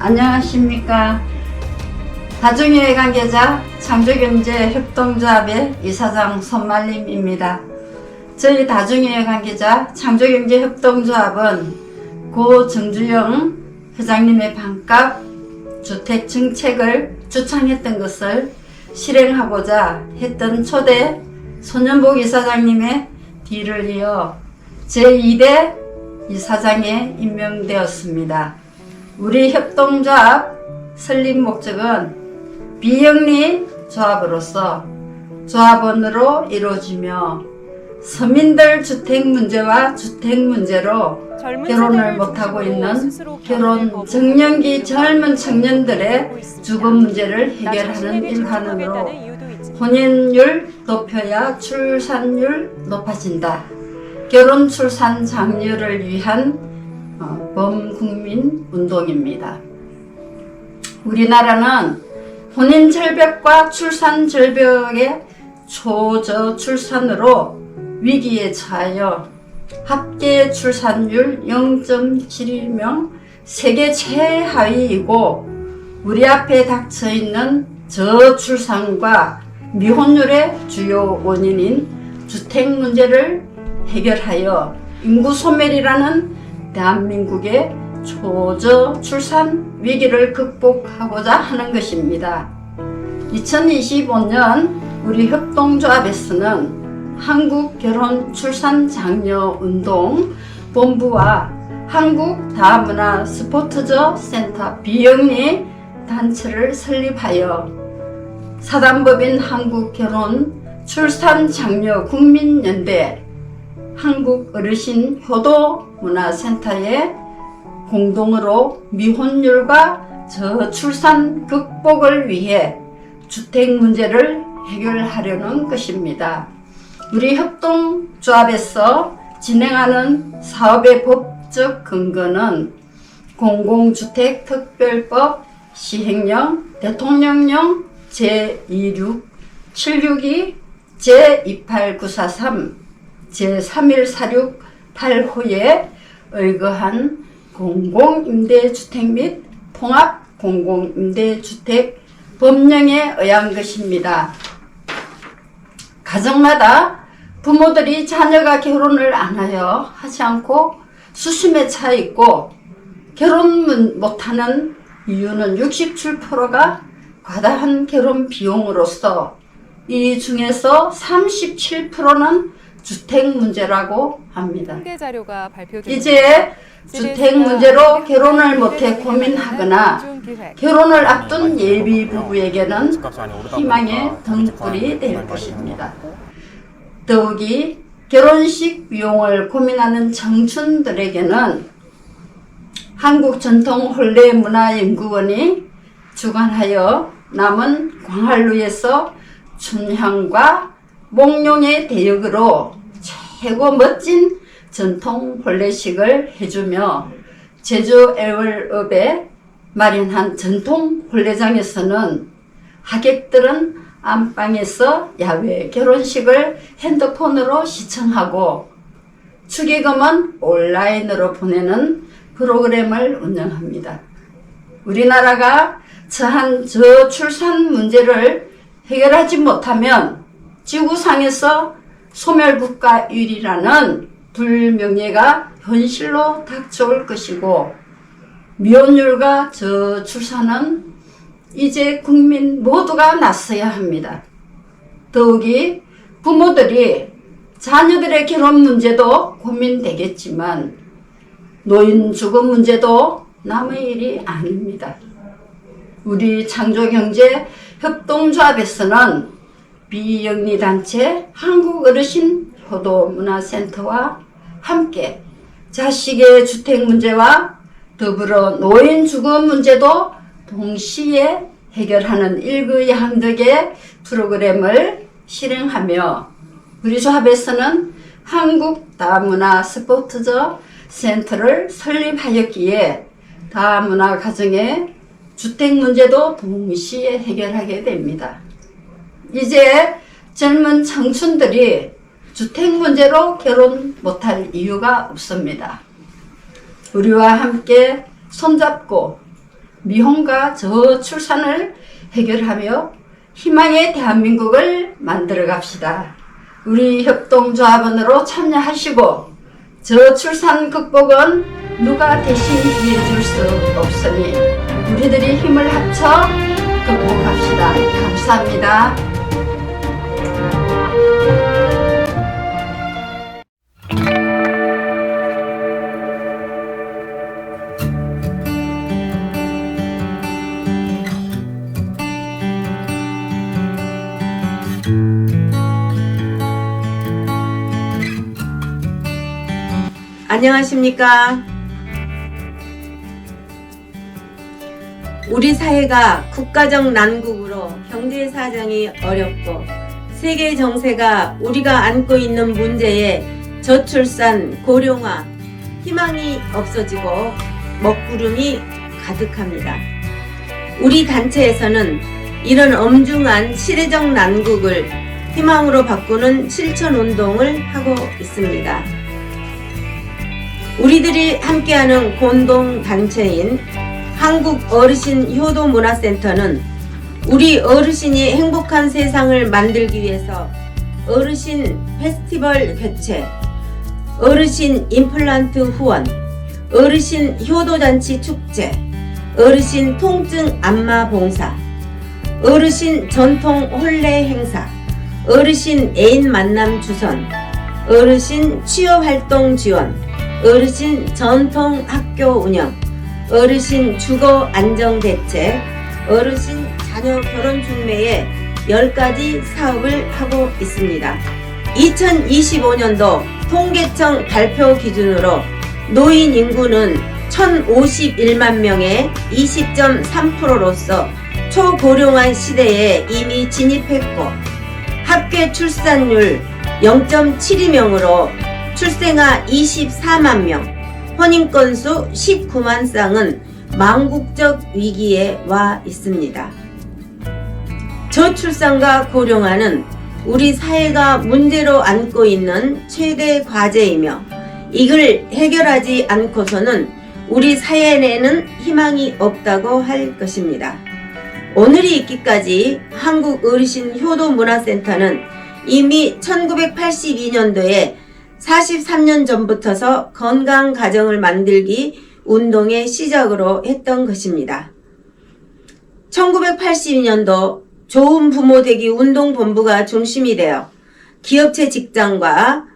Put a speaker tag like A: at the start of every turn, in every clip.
A: 안녕하십니까. 다중이해 관계자 창조경제협동조합의 이사장 손말림입니다. 저희 다중이해 관계자 창조경제협동조합은 고 정주영 회장님의 반값 주택 정책을 주창했던 것을 실행하고자 했던 초대 손연복 이사장님의 뒤를 이어 제2대 이사장에 임명되었습니다. 우리 협동조합 설립 목적은 비영리 조합으로서 조합원으로 이루어지며 서민들 주택 문제와 주택 문제로 결혼을 못하고 있는 결혼 정년기 젊은 청년들의 주거 문제를 해결하는 일환으로 혼인율 높여야 출산율 높아진다. 결혼 출산 장려를 위한 범국민 운동입니다. 우리나라는 혼인 절벽과 출산 절벽의 초저출산으로 위기에 처하여 합계 출산율 0.71명 세계 최하위이고 우리 앞에 닥쳐 있는 저출산과 미혼율의 주요 원인인 주택 문제를 해결하여 인구 소멸이라는 대한민국의 초저출산 위기를 극복하고자 하는 것입니다. 2025년 우리 협동조합에서는 한국결혼출산장려운동 본부와 한국다문화스포츠저 센터 비영리 단체를 설립하여 사단법인 한국결혼출산장려국민연대 한국어르신효도문화센터에 공동으로 미혼율과 저출산 극복을 위해 주택 문제를 해결하려는 것입니다. 우리 협동조합에서 진행하는 사업의 법적 근거는 공공주택특별법 시행령 대통령령 제26762 제28943 제31468호에 의거한 공공임대주택 및 통합공공임대주택 법령에 의한 것입니다. 가정마다 부모들이 자녀가 결혼을 안 하여 하지 않고 수심에 차 있고 결혼 못하는 이유는 67%가 과다한 결혼 비용으로서 이 중에서 37%는 주택 문제라고 합니다. 이제 주택 문제로 결혼을 못해 고민하거나 결혼을 앞둔 예비 부부에게는 희망의 등불이 될 것입니다. 더욱이 결혼식 비용을 고민하는 청춘들에게는 한국전통혼례문화연구원이 주관하여 남은 광활루에서 춘향과 몽룡의 대역으로 최고 멋진 전통 혼례식을 해주며 제주 애월읍에 마련한 전통 혼례장에서는 하객들은 안방에서 야외 결혼식을 핸드폰으로 시청하고 축의금은 온라인으로 보내는 프로그램을 운영합니다. 우리나라가 처한 저출산 문제를 해결하지 못하면 지구상에서 소멸국가 1위라는 불명예가 현실로 닥쳐올 것이고 미혼율과 저출산은 이제 국민 모두가 나서야 합니다. 더욱이 부모들이 자녀들의 결혼 문제도 고민되겠지만 노인 주거 문제도 남의 일이 아닙니다. 우리 창조경제협동조합에서는 비영리단체 한국어르신효도문화센터와 함께 자식의 주택 문제와 더불어 노인 주거 문제도 동시에 해결하는 일거양득의 프로그램을 실행하며 우리 조합에서는 한국다문화스포츠저 센터를 설립하였기에 다문화 가정의 주택 문제도 동시에 해결하게 됩니다. 이제 젊은 청춘들이 주택 문제로 결혼 못할 이유가 없습니다. 우리와 함께 손잡고 미혼과 저출산을 해결하며 희망의 대한민국을 만들어 갑시다. 우리 협동조합원으로 참여하시고 저출산 극복은 누가 대신 해줄 수 없으니 우리들이 힘을 합쳐 극복합시다. 감사합니다.
B: 안녕하십니까. 우리 사회가 국가적 난국으로 경제 사정이 어렵고 세계 정세가 우리가 안고 있는 문제에 저출산, 고령화, 희망이 없어지고 먹구름이 가득합니다. 우리 단체에서는 이런 엄중한 시대적 난국을 희망으로 바꾸는 실천운동을 하고 있습니다. 우리들이 함께하는 공동단체인 한국어르신효도문화센터는 우리 어르신이 행복한 세상을 만들기 위해서 어르신 페스티벌 개최, 어르신 임플란트 후원, 어르신 효도잔치 축제, 어르신 통증 안마 봉사, 어르신 전통 혼례 행사, 어르신 애인 만남 주선, 어르신 취업활동 지원, 어르신 전통 학교 운영, 어르신 주거 안정 대책, 어르신 자녀 결혼 중매에 10가지 사업을 하고 있습니다. 2025년도 통계청 발표 기준으로 노인 인구는 1051만 명의 20.3%로서 초고령화 시대에 이미 진입했고 합계 출산율 0.72명으로 출생아 24만 명, 혼인건수 19만 쌍은 망국적 위기에 와 있습니다. 저출산과 고령화는 우리 사회가 문제로 안고 있는 최대 과제이며 이걸 해결하지 않고서는 우리 사회 내는 희망이 없다고 할 것입니다. 오늘이 있기까지 한국어르신효도문화센터는 이미 1982년도에 43년 전부터서 건강 가정을 만들기 운동의 시작으로 했던 것입니다. 1982년도 좋은 부모 되기 운동본부가 중심이 되어 기업체 직장과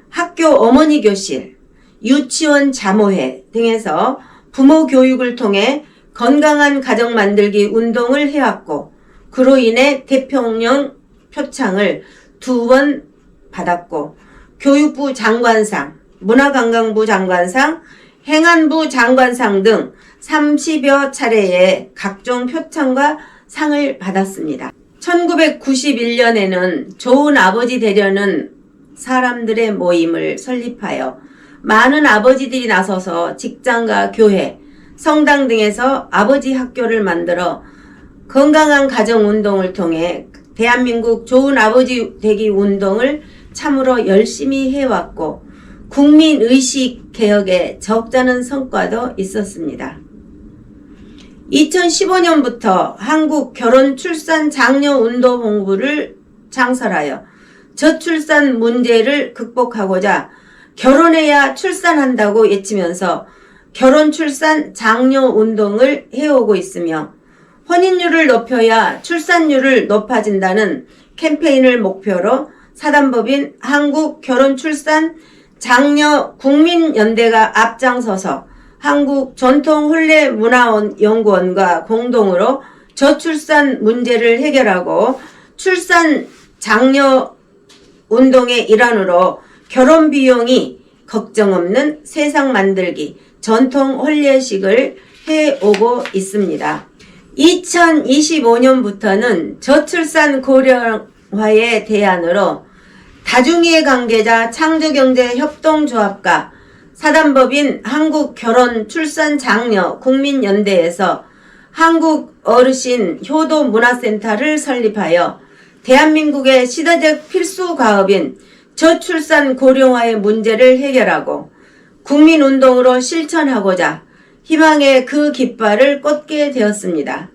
B: 학교 어머니 교실, 유치원 자모회 등에서 부모 교육을 통해 건강한 가정 만들기 운동을 해왔고 그로 인해 대통령 표창을 2번 받았고 교육부 장관상, 문화관광부 장관상, 행안부 장관상 등 30여 차례의 각종 표창과 상을 받았습니다. 1991년에는 좋은 아버지 되려는 사람들의 모임을 설립하여 많은 아버지들이 나서서 직장과 교회, 성당 등에서 아버지 학교를 만들어 건강한 가정운동을 통해 대한민국 좋은 아버지 되기 운동을 참으로 열심히 해왔고 국민의식 개혁에 적잖은 성과도 있었습니다. 2015년부터 한국결혼출산장려운동본부를 창설하여 저출산 문제를 극복하고자 결혼해야 출산한다고 외치면서 결혼출산 장려운동을 해오고 있으며 혼인율을 높여야 출산율을 높아진다는 캠페인을 목표로 사단법인 한국결혼출산장려국민연대가 앞장서서 한국전통혼례문화연구원과 공동으로 저출산 문제를 해결하고 출산 장려 운동의 일환으로 결혼 비용이 걱정 없는 세상 만들기 전통 혼례식을 해오고 있습니다. 2025년부터는 저출산 고령화에 대안으로 다중이해 관계자 창조경제협동조합과 사단법인 한국결혼출산장려 국민연대에서 한국어르신효도문화센터를 설립하여 대한민국의 시대적 필수 과업인 저출산 고령화의 문제를 해결하고 국민운동으로 실천하고자 희망의 그 깃발을 꽂게 되었습니다.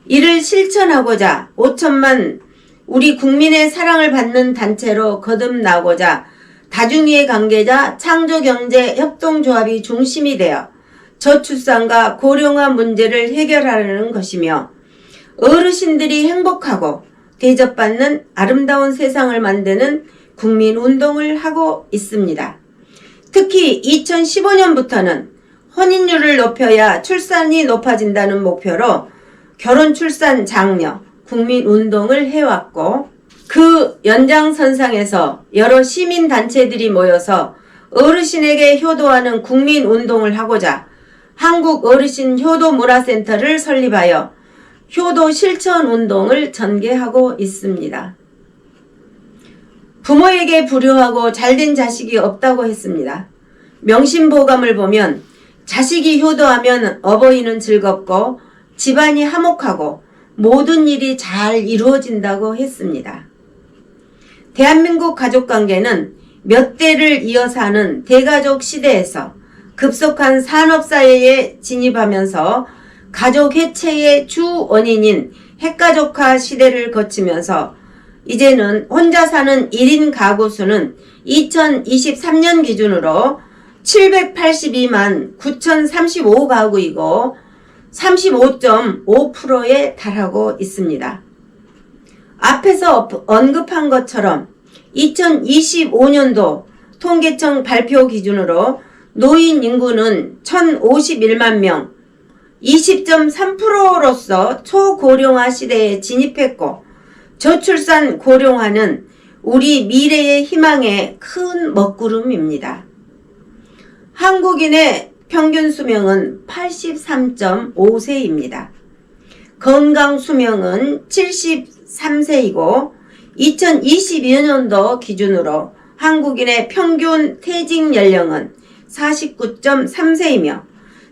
B: 이를 실천하고자 5천만 우리 국민의 사랑을 받는 단체로 거듭나고자 다중이해 관계자 창조경제협동조합이 중심이 되어 저출산과 고령화 문제를 해결하려는 것이며 어르신들이 행복하고 대접받는 아름다운 세상을 만드는 국민운동을 하고 있습니다. 특히 2015년부터는 혼인율을 높여야 출산이 높아진다는 목표로 결혼 출산 장려 국민운동을 해왔고 그 연장선상에서 여러 시민단체들이 모여서 어르신에게 효도하는 국민운동을 하고자 한국어르신효도문화센터를 설립하여 효도 실천운동을 전개하고 있습니다. 부모에게 불효하고 잘된 자식이 없다고 했습니다. 명심보감을 보면 자식이 효도하면 어버이는 즐겁고 집안이 화목하고 모든 일이 잘 이루어진다고 했습니다. 대한민국 가족관계는 몇 대를 이어서 하는 대가족 시대에서 급속한 산업사회에 진입하면서 가족 해체의 주 원인인 핵가족화 시대를 거치면서 이제는 혼자 사는 1인 가구 수는 2023년 기준으로 782만 9,035가구이고 35.5%에 달하고 있습니다. 앞에서 언급한 것처럼 2025년도 통계청 발표 기준으로 노인 인구는 1,051만 명, 20.3%로서 초고령화 시대에 진입했고 저출산 고령화는 우리 미래의 희망의 큰 먹구름입니다. 한국인의 평균 수명은 83.5세입니다. 건강 수명은 73세이고 2022년도 기준으로 한국인의 평균 퇴직 연령은 49.3세이며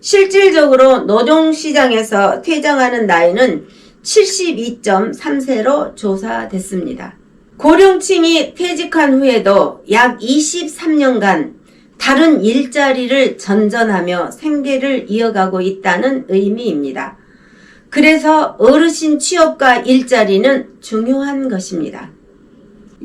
B: 실질적으로 노동시장에서 퇴장하는 나이는 72.3세로 조사됐습니다. 고령층이 퇴직한 후에도 약 23년간 다른 일자리를 전전하며 생계를 이어가고 있다는 의미입니다. 그래서 어르신 취업과 일자리는 중요한 것입니다.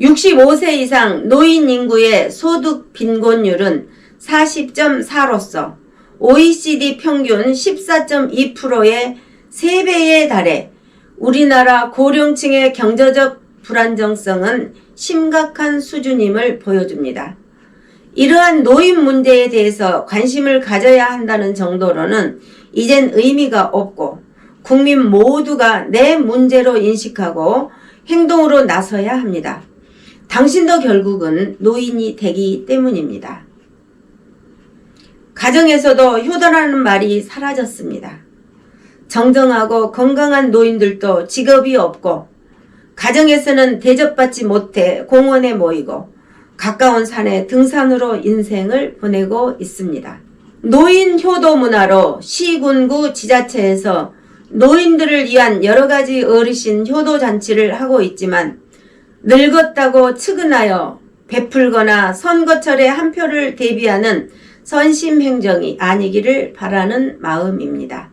B: 65세 이상 노인 인구의 소득 빈곤율은 40.4로서 OECD 평균 14.2%의 3배에 달해 우리나라 고령층의 경제적 불안정성은 심각한 수준임을 보여줍니다. 이러한 노인 문제에 대해서 관심을 가져야 한다는 정도로는 이젠 의미가 없고 국민 모두가 내 문제로 인식하고 행동으로 나서야 합니다. 당신도 결국은 노인이 되기 때문입니다. 가정에서도 효도라는 말이 사라졌습니다. 정정하고 건강한 노인들도 직업이 없고 가정에서는 대접받지 못해 공원에 모이고 가까운 산에 등산으로 인생을 보내고 있습니다. 노인 효도 문화로 시군구 지자체에서 노인들을 위한 여러가지 어르신 효도 잔치를 하고 있지만 늙었다고 측은하여 베풀거나 선거철에 한 표를 대비하는 선심 행정이 아니기를 바라는 마음입니다.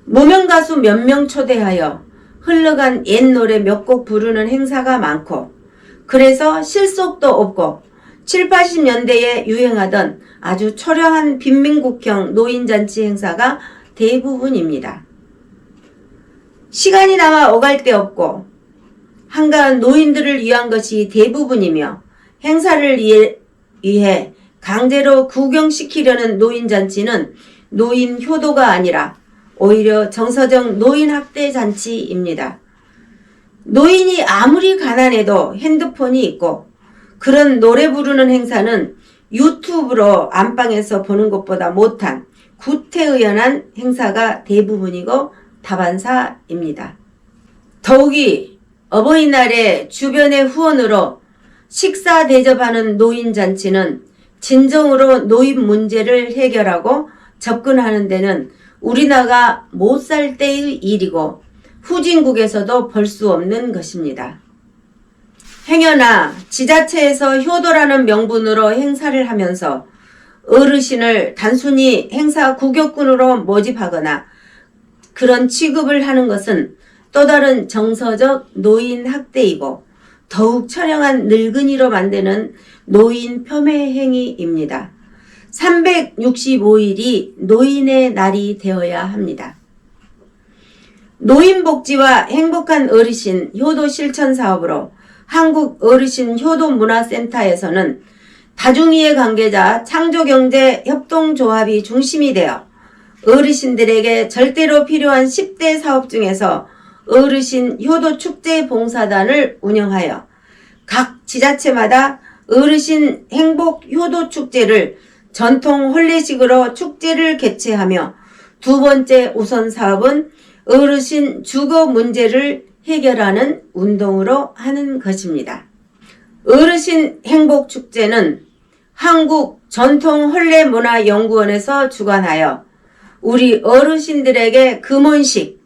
B: 무명가수 몇 명 초대하여 흘러간 옛 노래 몇 곡 부르는 행사가 많고 그래서 실속도 없고 7, 80년대에 유행하던 아주 초라한 빈민국형 노인잔치 행사가 대부분입니다. 시간이 남아 오갈 데 없고 한가한 노인들을 위한 것이 대부분이며 행사를 위해 강제로 구경시키려는 노인잔치는 노인 효도가 아니라 오히려 정서적 노인학대 잔치입니다. 노인이 아무리 가난해도 핸드폰이 있고 그런 노래 부르는 행사는 유튜브로 안방에서 보는 것보다 못한 구태의연한 행사가 대부분이고 다반사입니다. 더욱이 어버이날에 주변의 후원으로 식사 대접하는 노인잔치는 진정으로 노인 문제를 해결하고 접근하는 데는 우리나라가 못 살 때의 일이고 후진국에서도 볼 수 없는 것입니다. 행여나 지자체에서 효도라는 명분으로 행사를 하면서 어르신을 단순히 행사 구격꾼으로 모집하거나 그런 취급을 하는 것은 또 다른 정서적 노인 학대이고 더욱 처량한 늙은이로 만드는 노인 폄훼 행위입니다. 365일이 노인의 날이 되어야 합니다. 노인복지와 행복한 어르신 효도 실천 사업으로 한국어르신 효도문화센터에서는 다중이해 관계자 창조경제협동조합이 중심이 되어 어르신들에게 절대로 필요한 10대 사업 중에서 어르신 효도축제 봉사단을 운영하여 각 지자체마다 어르신 행복 효도축제를 전통 혼례식으로 축제를 개최하며 두 번째 우선 사업은 어르신 주거 문제를 해결하는 운동으로 하는 것입니다. 어르신 행복축제는 한국 전통혼례문화연구원에서 주관하여 우리 어르신들에게 금혼식,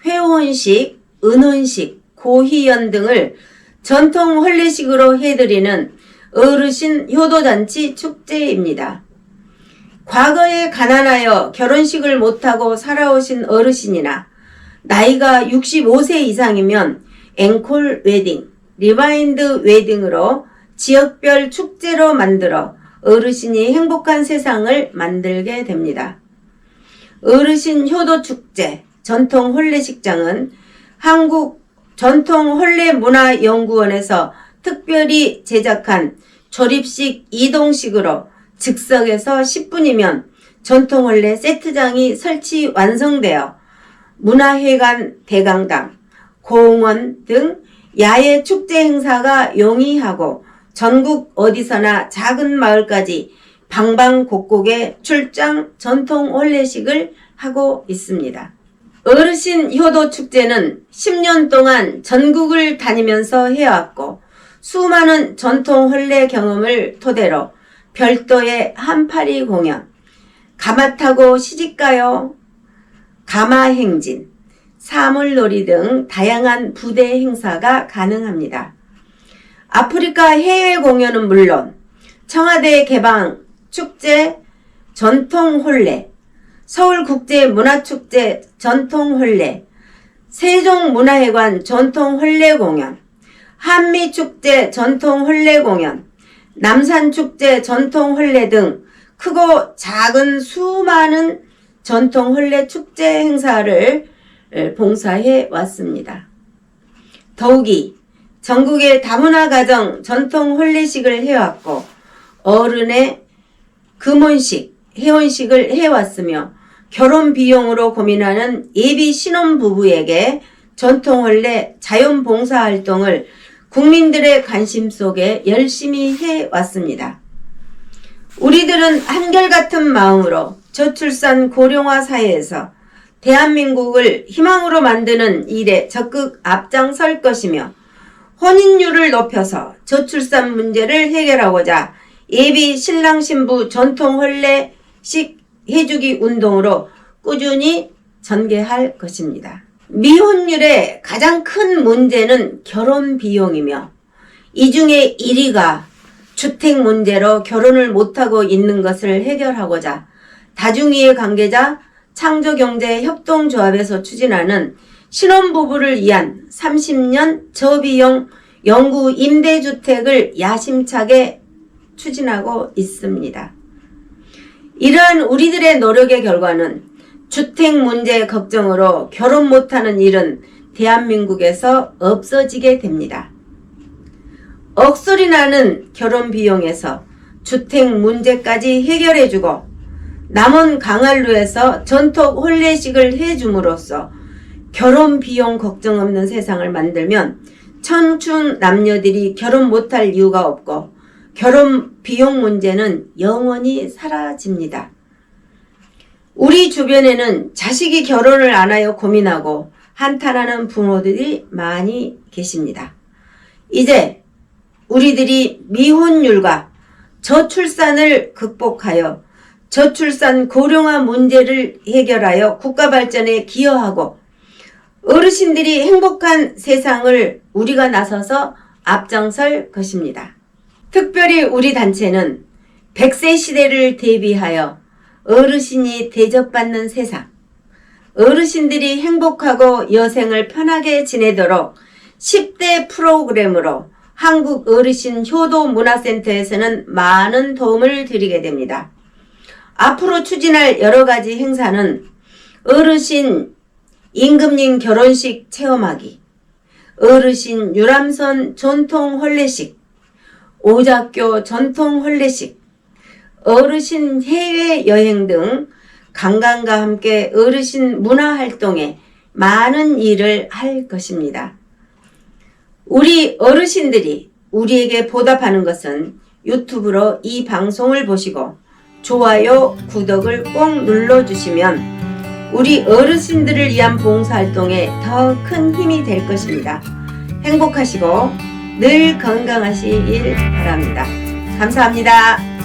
B: 회혼식, 은혼식, 고희연 등을 전통 혼례식으로 해드리는 어르신 효도잔치 축제입니다. 과거에 가난하여 결혼식을 못하고 살아오신 어르신이나 나이가 65세 이상이면 앵콜 웨딩, 리마인드 웨딩으로 지역별 축제로 만들어 어르신이 행복한 세상을 만들게 됩니다. 어르신 효도축제 전통혼례식장은 한국 전통혼례문화연구원에서 특별히 제작한 조립식 이동식으로 즉석에서 10분이면 전통혼례 세트장이 설치 완성되어 문화회관, 대강당, 공원 등 야외 축제 행사가 용이하고 전국 어디서나 작은 마을까지 방방곡곡에 출장 전통 혼례식을 하고 있습니다. 어르신 효도 축제는 10년 동안 전국을 다니면서 해왔고 수많은 전통 혼례 경험을 토대로 별도의 한파리 공연, 가마 타고 시집가요, 가마행진, 사물놀이 등 다양한 부대 행사가 가능합니다. 아프리카 해외 공연은 물론 청와대 개방 축제 전통혼례, 서울국제문화축제 전통혼례, 세종문화회관 전통혼례공연, 한미축제 전통혼례공연, 남산축제 전통혼례 등 크고 작은 수많은 전통혼례 축제 행사를 봉사해 왔습니다. 더욱이 전국의 다문화 가정 전통혼례식을 해왔고 어른의 금혼식, 해혼식을 해왔으며 결혼 비용으로 고민하는 예비 신혼부부에게 전통혼례 자연봉사활동을 국민들의 관심 속에 열심히 해왔습니다. 우리들은 한결같은 마음으로 저출산 고령화 사회에서 대한민국을 희망으로 만드는 일에 적극 앞장설 것이며 혼인율을 높여서 저출산 문제를 해결하고자 예비 신랑 신부 전통혼례식 해주기 운동으로 꾸준히 전개할 것입니다. 미혼율의 가장 큰 문제는 결혼 비용이며 이 중에 1위가 주택 문제로 결혼을 못하고 있는 것을 해결하고자 다중이해 관계자 창조경제협동조합에서 추진하는 신혼부부를 위한 30년 저비용 영구 임대주택을 야심차게 추진하고 있습니다. 이러한 우리들의 노력의 결과는 주택 문제 걱정으로 결혼 못하는 일은 대한민국에서 없어지게 됩니다. 억소리 나는 결혼 비용에서 주택 문제까지 해결해주고 남원 강안루에서 전통 혼례식을 해줌으로써 결혼 비용 걱정 없는 세상을 만들면 청춘 남녀들이 결혼 못할 이유가 없고 결혼 비용 문제는 영원히 사라집니다. 우리 주변에는 자식이 결혼을 안 하여 고민하고 한탄하는 부모들이 많이 계십니다. 이제 우리들이 미혼율과 저출산을 극복하여 저출산 고령화 문제를 해결하여 국가 발전에 기여하고 어르신들이 행복한 세상을 우리가 나서서 앞장설 것입니다. 특별히 우리 단체는 100세 시대를 대비하여 어르신이 대접받는 세상, 어르신들이 행복하고 여생을 편하게 지내도록 10대 프로그램으로 한국어르신효도문화센터에서는 많은 도움을 드리게 됩니다. 앞으로 추진할 여러가지 행사는 어르신 임금님 결혼식 체험하기, 어르신 유람선 전통 혼례식, 오작교 전통 혼례식, 어르신 해외여행 등 관광과 함께 어르신 문화활동에 많은 일을 할 것입니다. 우리 어르신들이 우리에게 보답하는 것은 유튜브로 이 방송을 보시고 좋아요, 구독을 꼭 눌러주시면 우리 어르신들을 위한 봉사활동에 더 큰 힘이 될 것입니다. 행복하시고 늘 건강하시길 바랍니다. 감사합니다.